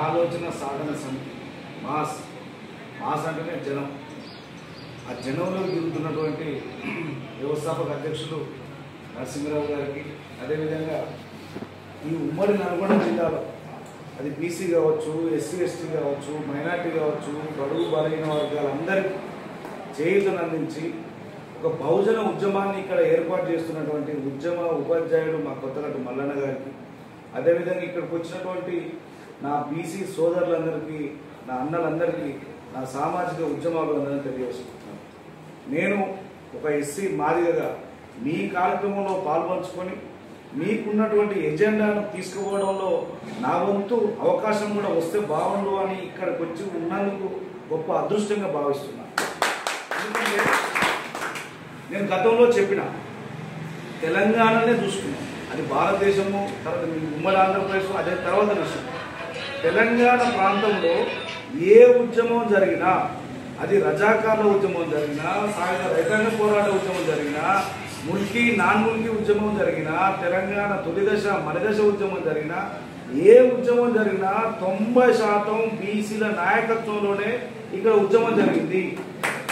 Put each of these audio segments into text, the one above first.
ఆలోచన సాధన సమితి మాస్ అంటేనే జనం. ఆ జనంలో తిరుగుతున్నటువంటి వ్యవస్థాపక అధ్యక్షులు నరసింహరావు గారికి, అదేవిధంగా ఈ ఉమ్మడి నల్గొండ జిల్లాలో అది బీసీ కావచ్చు, ఎస్సీ ఎస్టీ కావచ్చు, మైనార్టీ కావచ్చు, బడుగు బలహీన వర్గాలందరికీ చేయూతను అందించి ఒక బహుజన ఉద్యమాన్ని ఇక్కడ ఏర్పాటు చేస్తున్నటువంటి ఉద్యమ ఉపాధ్యాయుడు మా కొత్తగట్టు మల్లన్న గారికి, అదేవిధంగా ఇక్కడికి వచ్చినటువంటి నా బీసీ సోదరులందరికీ, నా అన్నలందరికీ, నా సామాజిక ఉద్యమాలందరినీ తెలియజేసుకుంటున్నాను. నేను ఒక ఎస్సీ మాదిగగా మీ కార్యక్రమంలో పాల్పంచుకొని మీకున్నటువంటి ఎజెండాను తీసుకుపోవడంలో నా వంతు అవకాశం కూడా వస్తే బాగుండు అని ఇక్కడికి వచ్చి ఉన్నందుకు గొప్ప అదృష్టంగా భావిస్తున్నాను. ఎందుకంటే నేను గతంలో చెప్పిన తెలంగాణనే చూసుకున్నాం, అది భారతదేశము, తర్వాత ఉమ్మడి ఆంధ్రప్రదేశ్, అదే తర్వాత విషయం. తెలంగాణ ప్రాంతంలో ఏ ఉద్యమం జరిగినా, అది రజాకార్ల ఉద్యమం జరిగినా, సాయుధ రైతాంగ పోరాట ఉద్యమం జరిగినా, ముల్కీ నాన్ ముల్కీ ఉద్యమం జరిగినా, తెలంగాణ తొలిదశ మలిదశ ఉద్యమం జరిగినా, ఏ ఉద్యమం జరిగినా 90% బీసీల నాయకత్వంలోనే ఇక్కడ ఉద్యమం జరిగింది.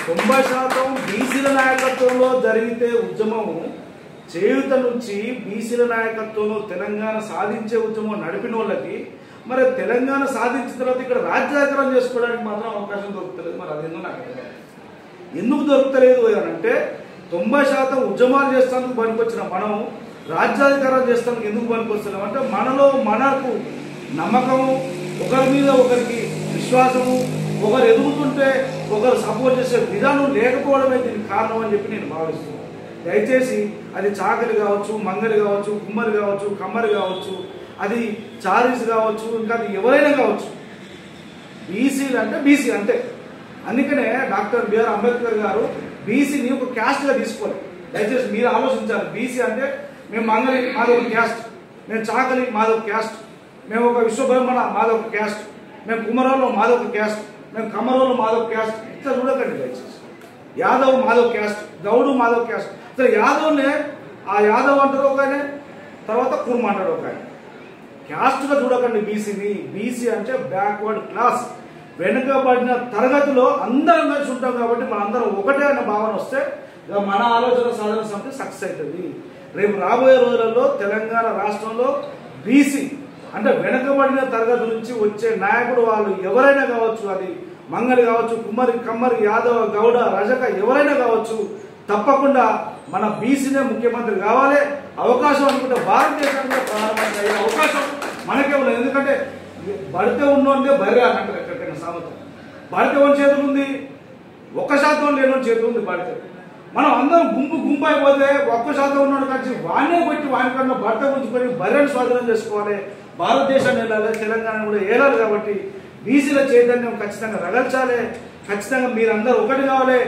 90% బీసీల నాయకత్వంలో జరిగితే ఉద్యమము చేయూత నుంచి బీసీల నాయకత్వంలో తెలంగాణ సాధించే ఉద్యమం నడిపిన వాళ్ళకి మరి తెలంగాణ సాధించిన తర్వాత ఇక్కడ రాజ్యాధికారం చేసుకోవడానికి మాత్రం అవకాశం దొరుకుతలేదు. మరి అదేందో నాకు ఎందుకు దొరుకుతలేదు అని అంటే 90% ఉద్యమాలు చేస్తానికి పనికొచ్చిన మనం రాజ్యాధికారం చేస్తానికి ఎందుకు పనికొస్తున్నాం అంటే మనకు నమ్మకము, ఒకరి మీద ఒకరికి విశ్వాసము, ఒకరు ఎదుగుతుంటే ఒకరు సపోర్ట్ చేసే విధానం లేకపోవడమే దీనికి కారణం అని చెప్పి నేను భావిస్తున్నాను. దయచేసి అది చాకలి కావచ్చు, మంగలి కావచ్చు, కుమ్మరి కావచ్చు, కమ్మరి కావచ్చు, అది చారీస్ కావచ్చు, ఇంకా అది ఎవరైనా కావచ్చు, బీసీలు అంటే బీసీ అంతే. అందుకనే డాక్టర్ బిఆర్ అంబేద్కర్ గారు బీసీని ఒక క్యాస్ట్గా తీసుకోవాలి. దయచేసి మీరు ఆలోచించాలి. బీసీ అంటే మేము మంగలి మాది ఒక క్యాస్ట్, మేము చాకలి మాది ఒక క్యాస్ట్, మేము ఒక విశ్వబ్రహ్మణ మాది ఒక క్యాస్ట్, మేము కుమరోళ్ళు మాది ఒక క్యాస్ట్, మేము కమ్మరోళ్ళు మాది ఒక క్యాస్ట్. ఇట్లా చూడకండి దయచేసి. యాదవ్ మాధవ్ క్యాస్ట్, గౌడు మాధవ్ క్యాస్ట్. అసలు యాదవ్నే ఆ యాదవ్ అంటారు ఒక ఆయన, తర్వాత కుర్మ అంటాడు ఒక ఆయన. క్యాస్ట్గా చూడకండి బీసీని. బీసీ అంటే బ్యాక్వర్డ్ క్లాస్, వెనుకబడిన తరగతిలో అందరం కలిసి ఉంటాం కాబట్టి మనందరం ఒకటే అన్న భావన వస్తే మన ఆలోచన సాధన సమితి సక్సెస్ అవుతుంది. రేపు రాబోయే రోజులలో తెలంగాణ రాష్ట్రంలో బీసీ అంటే వెనుకబడిన తరగతి నుంచి వచ్చే నాయకుడు వాళ్ళు ఎవరైనా కావచ్చు, అది మంగలి కావచ్చు, కుమ్మరి, కమ్మరి, యాదవ, గౌడ, రజక ఎవరైనా కావచ్చు, తప్పకుండా మన బీసీనే ముఖ్యమంత్రి కావాలి. అవకాశం అనుకుంటే భారతదేశంలో ప్రధానమంత్రి అయ్యే అవకాశం మనకే ఉన్నది. ఎందుకంటే బడితే ఉన్నోందే బయట అంటారు ఎక్కడికైనా సామెత. బడితే ఉన్న చేతులు ఉంది, 1% లేని చేతులు ఉంది బడితే. మనం అందరం గుంపు అయిపోతే 1% ఉన్నాడు కలిసి వాణ్ణే కొట్టి వాని కన్నా భర్త ఉంచుకొని బర్రెను స్వాధీనం చేసుకోవాలి. భారతదేశాన్ని వెళ్ళాలి, తెలంగాణ కూడా ఏలాలి. కాబట్టి బీసీల చైతన్యం ఖచ్చితంగా రగల్చాలి. ఖచ్చితంగా మీరందరూ ఒకటి కావాలి.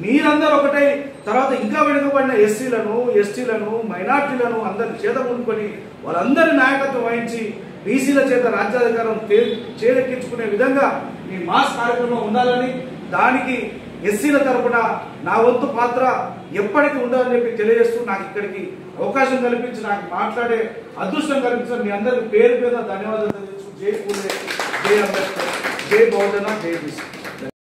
మీరందరూ ఒకటై తర్వాత ఇంకా వెనుకబడిన ఎస్సీలను, ఎస్టీలను, మైనార్టీలను అందరిని చేతముడుకొని వాళ్ళందరి నాయకత్వం వహించి బీసీల చేత రాజ్యాధికారం చేరెక్కించుకునే విధంగా మీ మాస్ కార్యక్రమం ఉండాలని, దానికి ఎస్సీల తరపున నా వంతు పాత్ర ఎప్పటికీ ఉండాలని చెప్పి తెలియజేస్తూ నాకు ఇక్కడికి అవకాశం కల్పించి నాకు మాట్లాడే అదృష్టం కల్పించిన మీ అందరికీ పేరు ధన్యవాదాలు తెలుసు. జై పూలే, జై అంబేద్కర్, జై బహుజన, జై బీసీ.